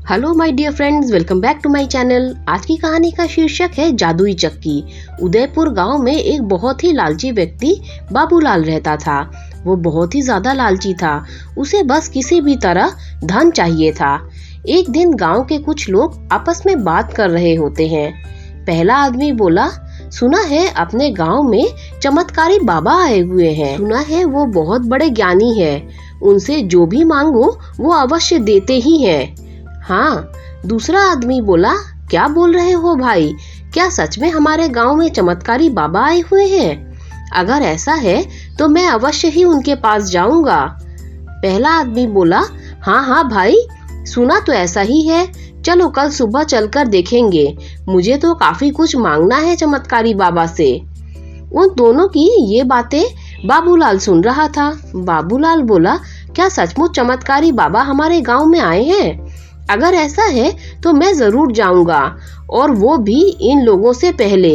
Hello my dear friends, welcome back to my channel. आज की कहानी का शीर्षक है जादुई चक्की। उदयपुर गांव में एक बहुत ही लालची व्यक्ति बाबूलाल रहता था। वो बहुत ही ज्यादा लालची था। उसे बस किसी भी तरह धन चाहिए था। एक दिन गांव के कुछ लोग आपस में बात कर रहे होते हैं। पहला आदमी बोला, सुना है अपने गांव में चमत्कारी बाबा आए हुए हैं। सुना है वो बहुत बड़े ज्ञानी है। उनसे जो भी मांगो वो अवश्य देते ही हैं। हाँ, दूसरा आदमी बोला, क्या बोल रहे हो भाई? क्या सच में हमारे गांव में चमत्कारी बाबा आए हुए हैं? अगर ऐसा है तो मैं अवश्य ही उनके पास जाऊंगा। पहला आदमी बोला, हाँ भाई, सुना तो ऐसा ही है। चलो कल सुबह चलकर देखेंगे। मुझे तो काफी कुछ मांगना है चमत्कारी बाबा से। उन दोनों की ये बातें बाबूलाल सुन रहा था। बाबूलाल बोला, क्या सचमुच चमत्कारी बाबा हमारे गांव में आए हैं? अगर ऐसा है तो मैं जरूर जाऊंगा, और वो भी इन लोगों से पहले।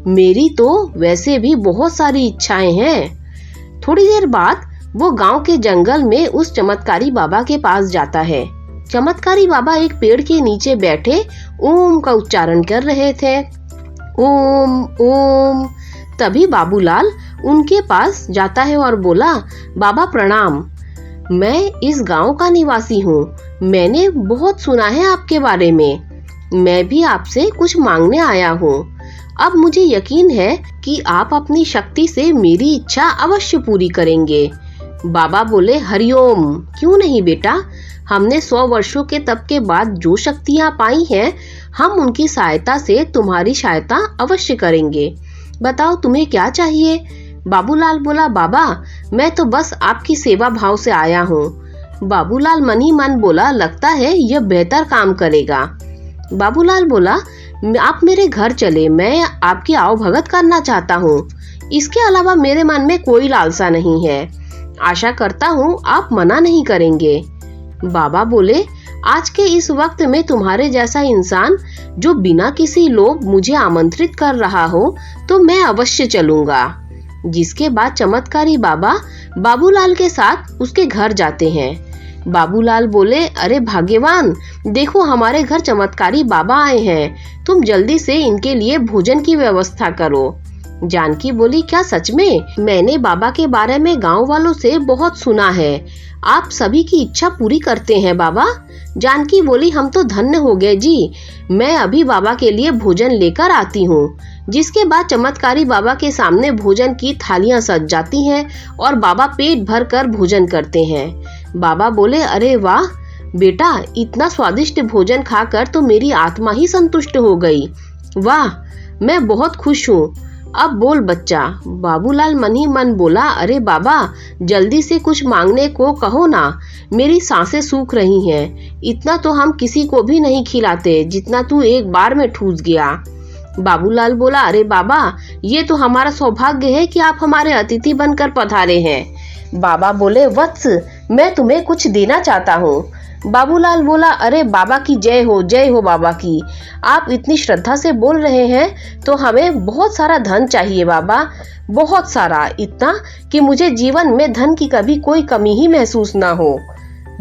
मेरी तो वैसे भी बहुत सारी इच्छाएं हैं। थोड़ी देर बाद वो गांव के जंगल में उस चमत्कारी बाबा के पास जाता है। चमत्कारी बाबा एक पेड़ के नीचे बैठे ओम का उच्चारण कर रहे थे। ओम ओम। तभी बाबूलाल उनके पास जाता है और बोला, बाबा प्रणाम। मैं इस गांव का निवासी हूँ। मैंने बहुत सुना है आपके बारे में। मैं भी आपसे कुछ मांगने आया हूँ। अब मुझे यकीन है कि आप अपनी शक्ति से मेरी इच्छा अवश्य पूरी करेंगे। बाबा बोले, हरिओम। क्यों नहीं बेटा, हमने 100 वर्षों के तप के बाद जो शक्तियाँ पाई हैं, हम उनकी सहायता से तुम्हारी सहायता अवश्य करेंगे। बताओ तुम्हें क्या चाहिए? बाबूलाल बोला, बाबा मैं तो बस आपकी सेवा भाव से आया हूँ। बाबूलाल मन ही मन बोला, लगता है यह बेहतर काम करेगा। बाबूलाल बोला, आप मेरे घर चले, मैं आपकी आवभगत करना चाहता हूँ। इसके अलावा मेरे मन में कोई लालसा नहीं है। आशा करता हूँ आप मना नहीं करेंगे। बाबा बोले, आज के इस वक्त में तुम्हारे जैसा इंसान जो बिना किसी लोभ मुझे आमंत्रित कर रहा हो तो मैं अवश्य चलूंगा। जिसके बाद चमत्कारी बाबा बाबूलाल के साथ उसके घर जाते हैं। बाबूलाल बोले, अरे भाग्यवान, देखो हमारे घर चमत्कारी बाबा आए हैं। तुम जल्दी से इनके लिए भोजन की व्यवस्था करो। जानकी बोली, क्या सच में? मैंने बाबा के बारे में गांव वालों से बहुत सुना है। आप सभी की इच्छा पूरी करते हैं बाबा। जानकी बोली, हम तो धन्य हो गए जी। मैं अभी बाबा के लिए भोजन लेकर आती हूँ। जिसके बाद चमत्कारी बाबा के सामने भोजन की थालियां सज जाती हैं और बाबा पेट भर कर भोजन करते हैं। बाबा बोले, अरे वाह बेटा, इतना स्वादिष्ट भोजन खाकर तो मेरी आत्मा ही संतुष्ट हो गई। वाह, मैं बहुत खुश हूँ। अब बोल बच्चा। बाबूलाल मन ही मन बोला, अरे बाबा जल्दी से कुछ मांगने को कहो ना, मेरी सांसें सूख रही हैं। इतना तो हम किसी को भी नहीं खिलाते जितना तू एक बार में ठूस गया। बाबूलाल बोला, अरे बाबा ये तो हमारा सौभाग्य है कि आप हमारे अतिथि बनकर पधारे हैं। बाबा बोले, वत्स मैं तुम्हें कुछ देना चाहता हूँ। बाबूलाल बोला, अरे बाबा की जय हो बाबा की। आप इतनी श्रद्धा से बोल रहे हैं तो हमें बहुत सारा धन चाहिए बाबा, बहुत सारा, इतना कि मुझे जीवन में धन की कभी कोई कमी ही महसूस ना हो।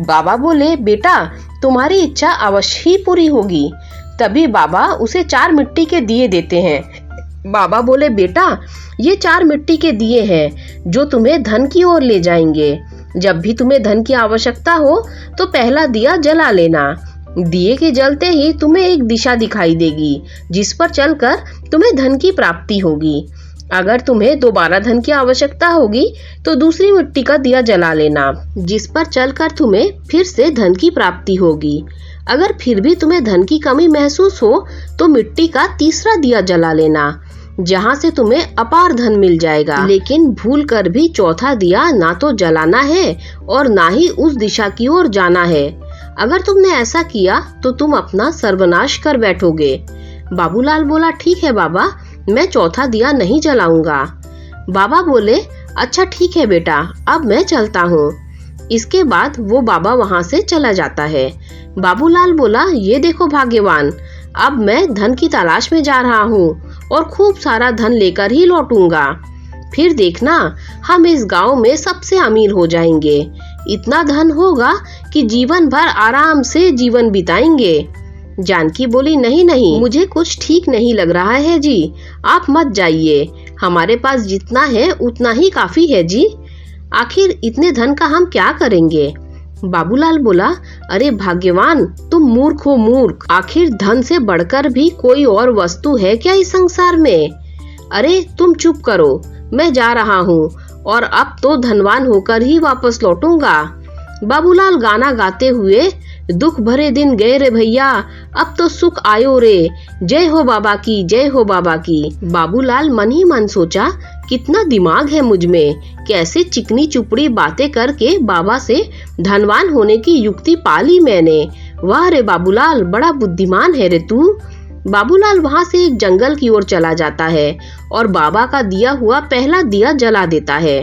बाबा बोले, बेटा तुम्हारी इच्छा अवश्य ही पूरी होगी। तभी बाबा उसे 4 मिट्टी के दिए देते हैं। बाबा बोले, बेटा ये 4 मिट्टी के दिए हैं जो तुम्हें धन की ओर ले जाएंगे। जब भी तुम्हें धन की आवश्यकता हो तो पहला दिया जला लेना। दिए के जलते ही तुम्हें एक दिशा दिखाई देगी जिस पर चलकर तुम्हें धन की प्राप्ति होगी। अगर तुम्हें दोबारा धन की आवश्यकता होगी तो दूसरी मिट्टी का दिया जला लेना, जिस पर चलकर तुम्हें फिर से धन की प्राप्ति होगी। अगर फिर भी तुम्हें धन की कमी महसूस हो तो मिट्टी का तीसरा दिया जला लेना, जहाँ से तुम्हें अपार धन मिल जाएगा। लेकिन भूल कर भी चौथा दिया ना तो जलाना है और ना ही उस दिशा की ओर जाना है। अगर तुमने ऐसा किया तो तुम अपना सर्वनाश कर बैठोगे। बाबूलाल बोला, ठीक है बाबा, मैं चौथा दिया नहीं जलाऊंगा। बाबा बोले, अच्छा ठीक है बेटा, अब मैं चलता हूँ। इसके बाद वो बाबा वहाँ से चला जाता है। बाबूलाल बोला, ये देखो भाग्यवान, अब मैं धन की तलाश में जा रहा हूँ और खूब सारा धन लेकर ही लौटूंगा। फिर देखना हम इस गांव में सबसे अमीर हो जाएंगे। इतना धन होगा कि जीवन भर आराम से जीवन बिताएंगे। जानकी बोली, नहीं नहीं, मुझे कुछ ठीक नहीं लग रहा है जी, आप मत जाइए, हमारे पास जितना है उतना ही काफी है जी। आखिर इतने धन का हम क्या करेंगे? बाबूलाल बोला, अरे भाग्यवान, तुम मूर्ख हो मूर्ख, आखिर धन से बढ़कर भी कोई और वस्तु है क्या इस संसार में? अरे तुम चुप करो, मैं जा रहा हूँ और अब तो धनवान होकर ही वापस लौटूंगा। बाबूलाल गाना गाते हुए, दुख भरे दिन गए रे भैया, अब तो सुख आयो रे, जय हो बाबा की, जय हो बाबा की। बाबूलाल मन ही मन सोचा, कितना दिमाग है मुझ में, कैसे चिकनी चुपड़ी बातें करके बाबा से धनवान होने की युक्ति पाली मैंने। वाह रे बाबूलाल, बड़ा बुद्धिमान है रे तू। बाबूलाल वहाँ से एक जंगल की ओर चला जाता है और बाबा का दिया हुआ पहला दिया जला देता है।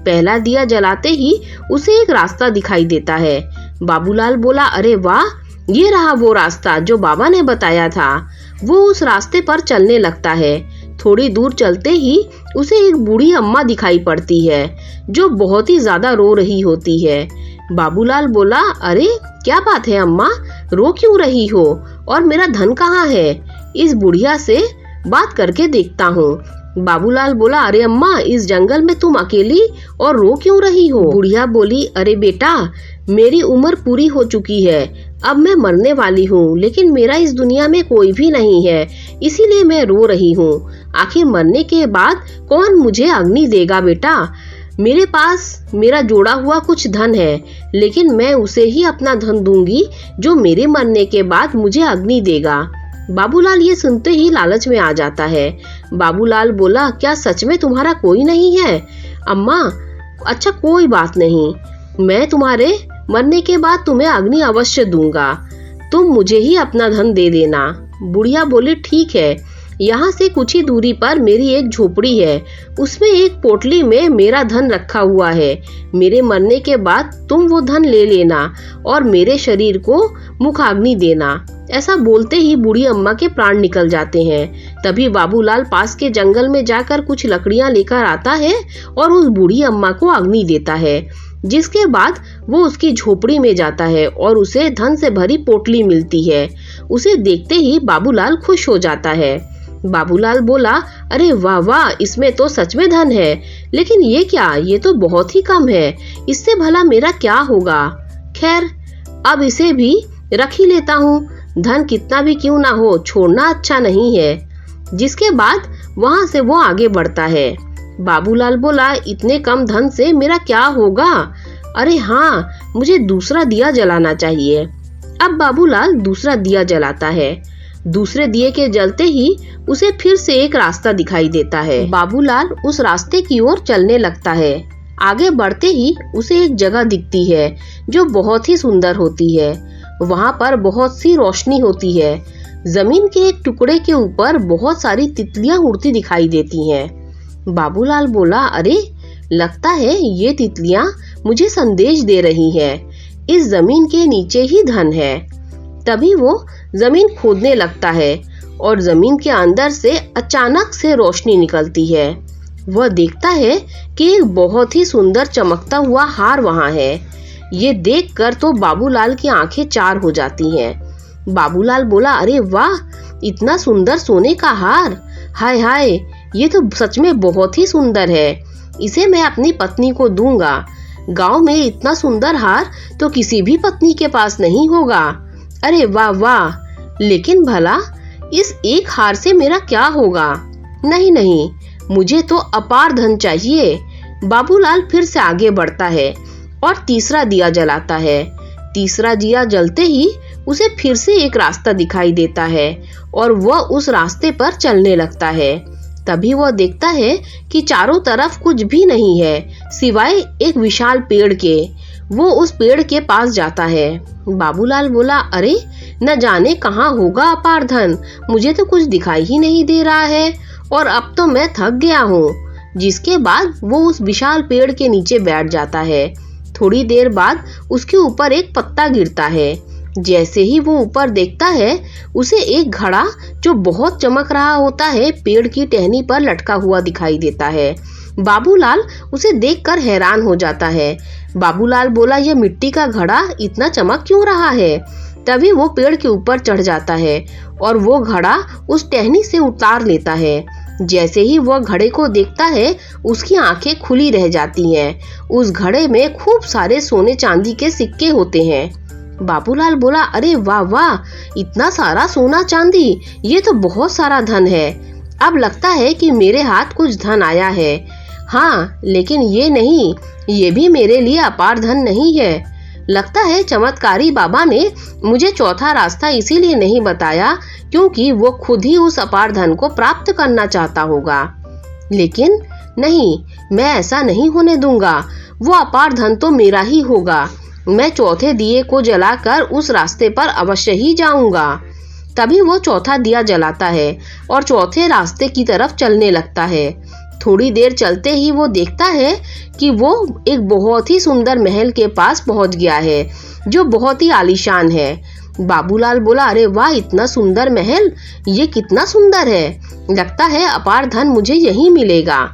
पहला दिया जलाते ही उसे एक रास्ता दिखाई देता है। बाबूलाल बोला, अरे वाह, ये रहा वो रास्ता जो बाबा ने बताया था। वो उस रास्ते पर चलने लगता है। थोड़ी दूर चलते ही उसे एक बूढ़ी अम्मा दिखाई पड़ती है जो बहुत ही ज्यादा रो रही होती है। बाबूलाल बोला, अरे क्या बात है अम्मा, रो क्यों रही हो, और मेरा धन कहाँ है? इस बुढ़िया से बात करके देखता हूँ। बाबूलाल बोला, अरे अम्मा, इस जंगल में तुम अकेली और रो क्यों रही हो? बुढ़िया बोली, अरे बेटा, मेरी उम्र पूरी हो चुकी है, अब मैं मरने वाली हूँ, लेकिन मेरा इस दुनिया में कोई भी नहीं है, इसीलिए मैं रो रही हूँ। आखिर मरने के बाद कौन मुझे अग्नि देगा बेटा? मेरे पास मेरा जोड़ा हुआ कुछ धन है, लेकिन मैं उसे ही अपना धन दूंगी जो मेरे मरने के बाद मुझे अग्नि देगा। बाबूलाल ये सुनते ही लालच में आ जाता है। बाबूलाल बोला, क्या सच में तुम्हारा कोई नहीं है? अम्मा, अच्छा कोई बात नहीं, मैं तुम्हारे मरने के बाद तुम्हें अग्नि अवश्य दूंगा, तुम मुझे ही अपना धन दे देना। बुढ़िया बोली, ठीक है, यहाँ से कुछ ही दूरी पर मेरी एक झोपड़ी है, उसमें एक पोटली में मेरा धन रखा हुआ है, मेरे मरने के बाद तुम वो धन ले लेना और मेरे शरीर को मुखाग्नि देना। ऐसा बोलते ही बूढ़ी अम्मा के प्राण निकल जाते हैं। तभी बाबूलाल पास के जंगल में जाकर कुछ लकड़ियां लेकर आता है और उस बूढ़ी अम्मा को अग्नि देता है, जिसके बाद वो उसकी झोपड़ी में जाता है और उसे धन से भरी पोटली मिलती है। उसे देखते ही बाबूलाल खुश हो जाता है। बाबूलाल बोला, अरे वाह वाह, इसमें तो सच में धन है, लेकिन ये क्या, ये तो बहुत ही कम है, इससे भला मेरा क्या होगा? खैर, अब इसे भी रख ही लेता हूँ, धन कितना भी क्यों ना हो, छोड़ना अच्छा नहीं है। जिसके बाद वहां से वो आगे बढ़ता है। बाबूलाल बोला, इतने कम धन से मेरा क्या होगा? अरे हाँ, मुझे दूसरा दिया जलाना चाहिए। अब बाबूलाल दूसरा दिया जलाता है। दूसरे दिए के जलते ही उसे फिर से एक रास्ता दिखाई देता है। बाबूलाल उस रास्ते की ओर चलने लगता है। आगे बढ़ते ही उसे एक जगह दिखती है जो बहुत ही सुंदर होती है। वहाँ पर बहुत सी रोशनी होती है। जमीन के एक टुकड़े के ऊपर बहुत सारी तितलियां उड़ती दिखाई देती हैं। बाबूलाल बोला, अरे लगता है ये तितलियां मुझे संदेश दे रही हैं, इस जमीन के नीचे ही धन है। तभी वो जमीन खोदने लगता है और जमीन के अंदर से अचानक से रोशनी निकलती है। वह देखता है कि एक बहुत ही सुंदर चमकता हुआ हार वहाँ है। ये देखकर तो बाबूलाल की आंखें चार हो जाती हैं। बाबूलाल बोला, अरे वाह, इतना सुंदर सोने का हार, हाय हाय, ये तो सच में बहुत ही सुंदर है, इसे मैं अपनी पत्नी को दूंगा। गांव में इतना सुंदर हार तो किसी भी पत्नी के पास नहीं होगा। अरे वाह वाह, लेकिन भला इस एक हार से मेरा क्या होगा? नहीं नहीं, मुझे तो अपार धन चाहिए। बाबूलाल फिर से आगे बढ़ता है और तीसरा दिया जलाता है। तीसरा दिया जलते ही उसे फिर से एक रास्ता दिखाई देता है और वह उस रास्ते पर चलने लगता है। तभी वह देखता है कि चारों तरफ कुछ भी नहीं है सिवाय एक विशाल पेड़ के। वो उस पेड़ के पास जाता है। बाबूलाल बोला, अरे न जाने कहाँ होगा अपार धन, मुझे तो कुछ दिखाई ही नहीं दे रहा है और अब तो मैं थक गया हूँ। जिसके बाद वो उस विशाल पेड़ के नीचे बैठ जाता है। थोड़ी देर बाद उसके ऊपर एक पत्ता गिरता है। जैसे ही वो ऊपर देखता है, उसे एक घड़ा जो बहुत चमक रहा होता है पेड़ की टहनी पर लटका हुआ दिखाई देता है। बाबूलाल उसे देखकर हैरान हो जाता है। बाबूलाल बोला, ये मिट्टी का घड़ा इतना चमक क्यों रहा है? तभी वो पेड़ के ऊपर चढ़ जाता है और वो घड़ा उस टहनी से उतार लेता है। जैसे ही वह घड़े को देखता है, उसकी आंखें खुली रह जाती हैं। उस घड़े में खूब सारे सोने चांदी के सिक्के होते हैं। बाबूलाल बोला, अरे वाह वाह, इतना सारा सोना चांदी, ये तो बहुत सारा धन है। अब लगता है कि मेरे हाथ कुछ धन आया है। हाँ, लेकिन ये नहीं, ये भी मेरे लिए अपार धन नहीं है। लगता है चमत्कारी बाबा ने मुझे चौथा रास्ता इसीलिए नहीं बताया क्योंकि वो खुद ही उस अपार धन को प्राप्त करना चाहता होगा। लेकिन नहीं, मैं ऐसा नहीं होने दूंगा। वो अपार धन तो मेरा ही होगा। मैं चौथे दिए को जलाकर उस रास्ते पर अवश्य ही जाऊंगा। तभी वो चौथा दिया जलाता है और चौथे रास्ते की तरफ चलने लगता है। थोड़ी देर चलते ही वो देखता है कि वो एक बहुत ही सुंदर महल के पास पहुंच गया है, जो बहुत ही आलीशान है। बाबूलाल बोला, अरे वाह, इतना सुंदर महल, ये कितना सुंदर है। लगता है अपार धन मुझे यहीं मिलेगा।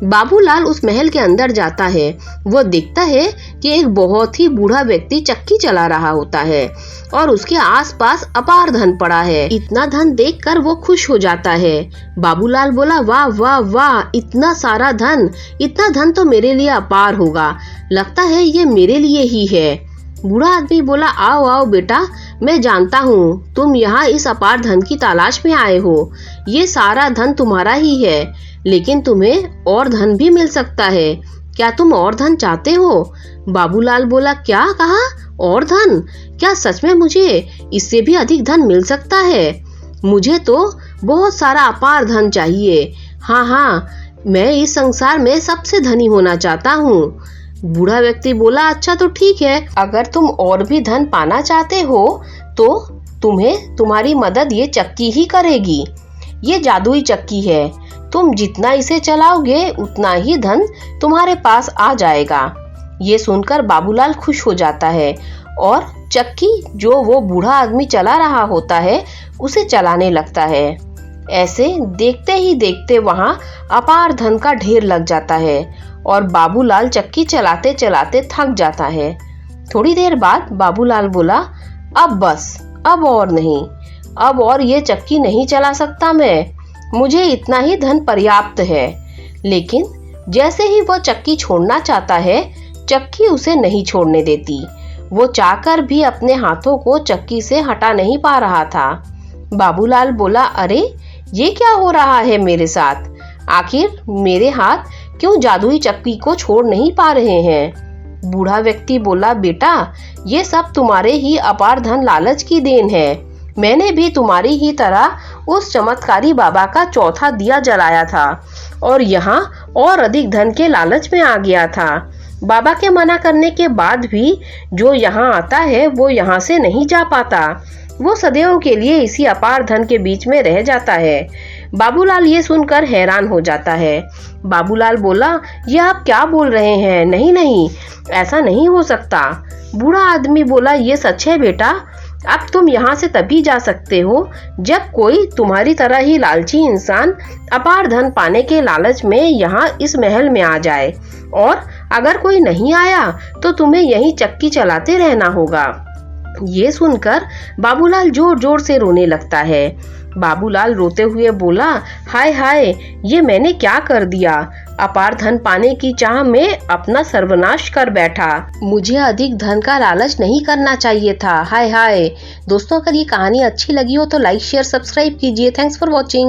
बाबूलाल उस महल के अंदर जाता है। वो देखता है कि एक बहुत ही बूढ़ा व्यक्ति चक्की चला रहा होता है और उसके आसपास अपार धन पड़ा है। इतना धन देखकर वो खुश हो जाता है। बाबूलाल बोला, वाह वाह वाह, इतना सारा धन, इतना धन तो मेरे लिए अपार होगा। लगता है ये मेरे लिए ही है। बूढ़ा आदमी बोला, आओ आओ बेटा, मैं जानता हूँ तुम यहाँ इस अपार धन की तलाश में आए हो। ये सारा धन तुम्हारा ही है, लेकिन तुम्हें और धन भी मिल सकता है। क्या तुम और धन चाहते हो? बाबूलाल बोला, क्या कहा? और धन? क्या सच में मुझे इससे भी अधिक धन मिल सकता है? मुझे तो बहुत सारा अपार धन चाहिए। हाँ हाँ, मैं इस संसार में सबसे धनी होना चाहता हूँ। बूढ़ा व्यक्ति बोला, अच्छा तो ठीक है, अगर तुम और भी धन पाना चाहते हो तो तुम्हें तुम्हारी मदद ये चक्की ही करेगी। ये जादुई चक्की है, तुम जितना इसे चलाओगे उतना ही धन तुम्हारे पास आ जाएगा। ये सुनकर बाबूलाल खुश हो जाता है और चक्की जो वो बूढ़ा आदमी चला रहा होता है उसे चलाने लगता है। ऐसे देखते ही देखते वहां अपार धन का ढेर लग जाता है और बाबूलाल चक्की चलाते चलाते थक जाता है। थोड़ी देर बाद बाबूलाल बोला, अब बस, अब और नहीं, अब और ये चक्की नहीं चला सकता मैं। मुझे इतना ही धन पर्याप्त है। लेकिन जैसे ही वो चक्की छोड़ना चाहता है, चक्की उसे नहीं छोड़ने देती। वो चाहकर भी अपने हाथों को चक्की से हटा नहीं पा रहा था। बाबूलाल बोला, अरे ये क्या हो रहा है मेरे साथ? आखिर मेरे हाथ क्यों जादुई चक्की को छोड़ नहीं पा रहे हैं? बूढ़ा व्यक्ति बोला, बेटा, ये सब तुम्हारे ही अपार धन लालच की देन है। मैंने भी तुम्हारी ही तरह उस चमत्कारी बाबा का चौथा दिया जलाया था और यहाँ और अधिक धन के लालच में आ गया था। बाबा के मना करने के बाद भी जो यहाँ आता है वो यहाँ से नहीं जा पाता। वो सदैव के लिए इसी अपार धन के बीच में रह जाता है। बाबूलाल ये सुनकर हैरान हो जाता है। बाबूलाल बोला, यह आप क्या बोल रहे हैं? नहीं नहीं, ऐसा नहीं हो सकता। बूढ़ा आदमी बोला, ये सच है बेटा। अब तुम यहाँ से तभी जा सकते हो जब कोई तुम्हारी तरह ही लालची इंसान अपार धन पाने के लालच में यहाँ इस महल में आ जाए, और अगर कोई नहीं आया तो तुम्हें यहीं चक्की चलाते रहना होगा। ये सुनकर बाबूलाल जोर जोर से रोने लगता है। बाबूलाल रोते हुए बोला, हाय हाय, ये मैंने क्या कर दिया? अपार धन पाने की चाह में अपना सर्वनाश कर बैठा। मुझे अधिक धन का लालच नहीं करना चाहिए था। हाय हाय। दोस्तों, अगर ये कहानी अच्छी लगी हो तो लाइक शेयर सब्सक्राइब कीजिए। Thanks for watching.